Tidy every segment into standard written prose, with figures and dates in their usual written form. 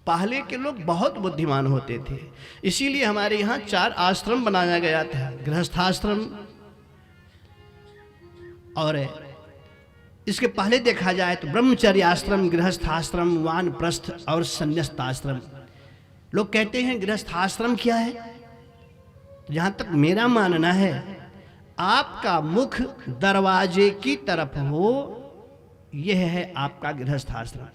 पहले के लोग बहुत बुद्धिमान होते थे, इसीलिए हमारे यहाँ 4 आश्रम बनाया गया था, गृहस्थाश्रम, और इसके पहले देखा जाए तो ब्रह्मचर्य आश्रम, गृहस्थाश्रम, वानप्रस्थ और संन्यास्ताश्रम। लोग कहते हैं गृहस्थाश्रम क्या है, तो जहाँ तक मेरा मानना है, आपका मुख दरवाजे की तरफ हो, यह है आपका गृहस्थाश्रम।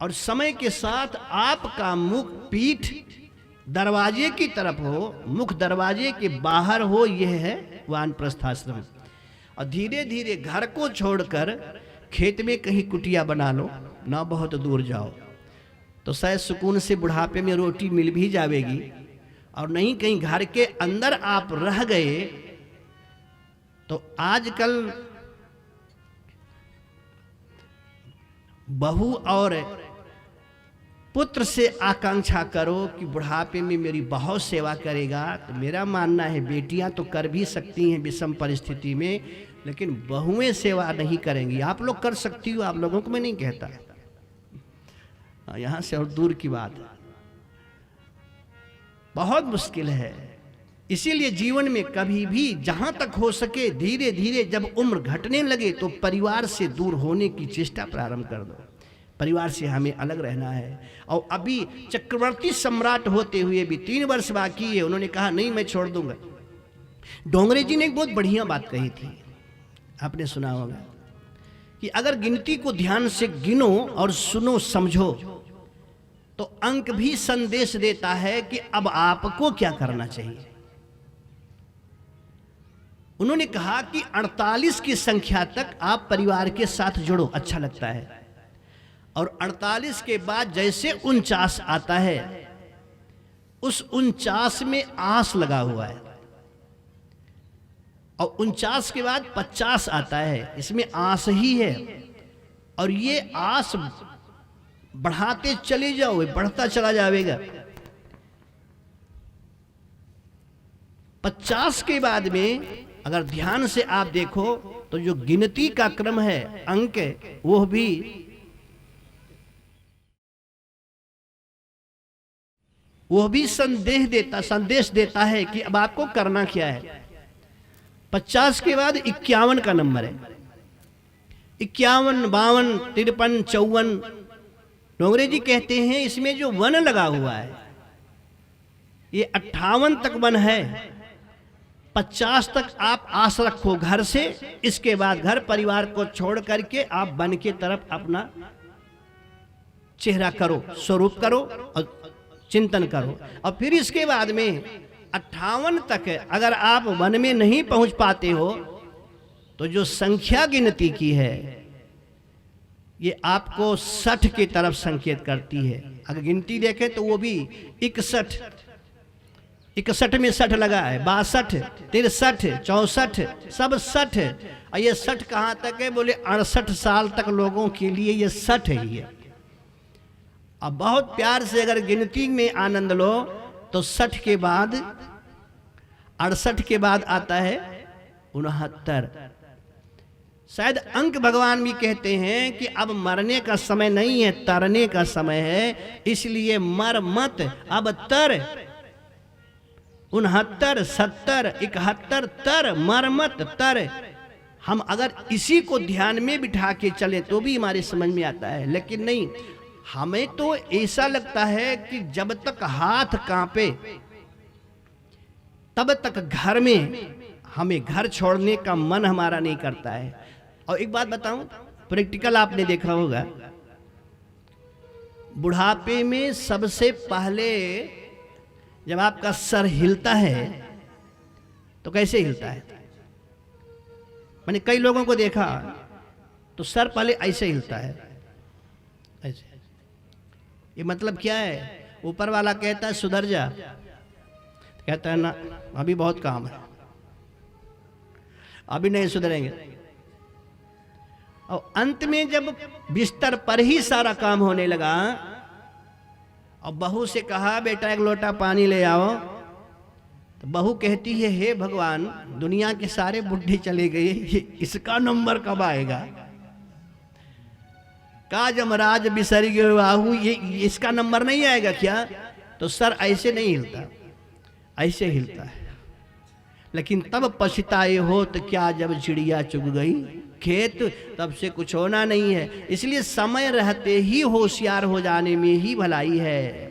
और समय के साथ आपका मुख पीठ दरवाजे की तरफ हो, मुख दरवाजे के बाहर हो, यह है वानप्रस्थाश्रम। और धीरे धीरे घर को छोड़कर खेत में कहीं कुटिया बना लो, ना बहुत दूर जाओ, तो शायद सुकून से बुढ़ापे में रोटी मिल भी जाएगी। और नहीं कहीं घर के अंदर आप रह गए तो आजकल बहू और पुत्र से आकांक्षा करो कि बुढ़ापे में मेरी बहुत सेवा करेगा, तो मेरा मानना है बेटियां तो कर भी सकती हैं विषम परिस्थिति में, लेकिन बहुएं सेवा नहीं करेंगी। आप लोग कर सकती हो, आप लोगों को मैं नहीं कहता, यहां से और दूर की बात है, बहुत मुश्किल है। इसीलिए जीवन में कभी भी जहां तक हो सके धीरे धीरे जब उम्र घटने लगे तो परिवार से दूर होने की चेष्टा प्रारंभ कर दो। परिवार से हमें अलग रहना है। और अभी चक्रवर्ती सम्राट होते हुए भी 3 वर्ष बाकी है, उन्होंने कहा नहीं मैं छोड़ दूंगा। डोंगरे जी ने एक बहुत बढ़िया बात कही थी, आपने सुना होगा कि अगर गिनती को ध्यान से गिनो और सुनो समझो तो अंक भी संदेश देता है कि अब आपको क्या करना चाहिए। उन्होंने कहा कि 48 की संख्या तक आप परिवार के साथ जुड़ो, अच्छा लगता है, और 48 के बाद जैसे 49 आता है, उस 49 में आस लगा हुआ है, और 49 के बाद 50 आता है, इसमें आस ही है, और ये आस बढ़ाते चले जाओ, बढ़ता चला जाएगा। 50 के बाद में अगर ध्यान से आप देखो तो जो गिनती का क्रम है, अंक, वो भी संदेश देता है कि अब आपको करना क्या है। 50 के बाद 51 का नंबर है, 51, 52, 53, 54। डोंगरे जी कहते हैं इसमें जो वन लगा हुआ है ये 58 तक वन है। 50 तक आप आस रखो घर से, इसके बाद घर परिवार को छोड़ करके आप वन की तरफ अपना चेहरा करो, स्वरूप करो और चिंतन करो। और फिर इसके बाद में 58 तक अगर आप वन में नहीं पहुंच पाते हो तो जो संख्या गिनती की है ये आपको 60 की तरफ संकेत करती है। अगर गिनती देखें तो वो भी 61 में 60 लगा है, 62, 63, 64, सब 60। और ये 60 कहाँ तक है, बोले 68 साल तक लोगों के लिए ये 60 ही है। अब बहुत प्यार से अगर गिनती में आनंद लो तो 60 के बाद 68 के बाद आता है 69। शायद अंक भगवान भी कहते हैं कि अब मरने का समय नहीं है, तरने का समय है, इसलिए मर मत अब तर। 69, 70, 71 तर, मर मत तर। हम अगर इसी को ध्यान में बिठा के चले तो भी हमारे समझ में आता है, लेकिन नहीं, हमें तो ऐसा लगता है कि जब तक हाथ कांपे तब तक घर में हमें घर छोड़ने का मन हमारा नहीं करता है। और एक बात बताऊं, प्रैक्टिकल आपने देखा होगा, बुढ़ापे में सबसे पहले जब आपका सर हिलता है तो कैसे हिलता है? मैंने कई लोगों को देखा तो सर पहले ऐसे हिलता है, ऐसे। ये मतलब क्या है? ऊपर वाला कहता है सुधर जा, कहता है ना अभी बहुत काम है, अभी नहीं सुधरेंगे। और अंत में जब बिस्तर पर ही सारा काम होने लगा और बहू से कहा बेटा एक लोटा पानी ले आओ, तो बहू कहती है हे भगवान, दुनिया के सारे बुढ़े चले गए, ये इसका नंबर कब आएगा? का जमराज बिसर गयो आहू, ये इसका नंबर नहीं आएगा क्या? तो सर ऐसे नहीं हिलता, ऐसे हिलता है। लेकिन तब पछताए हो तो क्या जब चिड़िया चुग गई खेत, तब से कुछ होना नहीं है। इसलिए समय रहते ही होशियार हो जाने में ही भलाई है।